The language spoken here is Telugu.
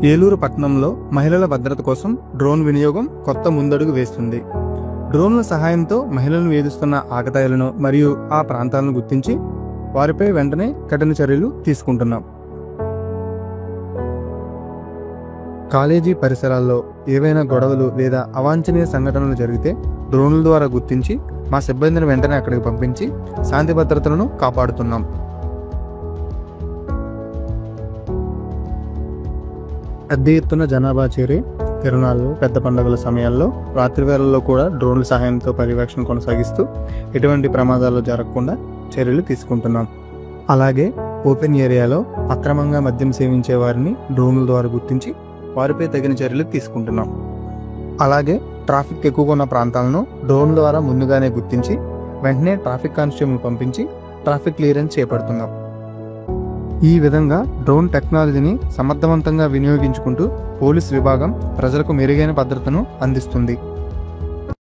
ఏలూరు పట్టణంలో మహిళల భద్రత కోసం డ్రోన్ వినియోగం కొత్త ముందడుగు వేస్తుంది. డ్రోన్ల సహాయంతో మహిళలను వేధిస్తున్న ఆకతాయిలను మరియు ఆ ప్రాంతాలను గుర్తించి వారిపై వెంటనే కఠిన చర్యలు తీసుకుంటున్నాం. కాలేజీ పరిసరాల్లో ఏవైనా గొడవలు లేదా అవాంఛనీయ సంఘటనలు జరిగితే డ్రోన్ల ద్వారా గుర్తించి మా సిబ్బందిని వెంటనే అక్కడికి పంపించి శాంతి భద్రతలను కాపాడుతున్నాం. పెద్ద ఎత్తున జనాభా చేరి తిరునాళ్ళు, పెద్ద పండుగల సమయాల్లో రాత్రి వేళల్లో కూడా డ్రోన్ల సహాయంతో పర్యవేక్షణ కొనసాగిస్తూ ఎటువంటి ప్రమాదాలు జరగకుండా చర్యలు తీసుకుంటున్నాం. అలాగే ఓపెన్ ఏరియాలో అక్రమంగా మద్యం సేవించే వారిని డ్రోన్ల ద్వారా గుర్తించి వారిపై తగిన చర్యలు తీసుకుంటున్నాం. అలాగే ట్రాఫిక్ ఎక్కువగా ఉన్న ప్రాంతాలను డ్రోన్ ద్వారా ముందుగానే గుర్తించి వెంటనే ట్రాఫిక్ కానిస్టేబుల్ పంపించి ట్రాఫిక్ క్లియరెన్స్ చేపడుతున్నాం. ఈ విధంగా డ్రోన్ టెక్నాలజీని సమర్థవంతంగా వినియోగించుకుంటూ పోలీస్ విభాగం ప్రజలకు మెరుగైన భద్రతను అందిస్తుంది.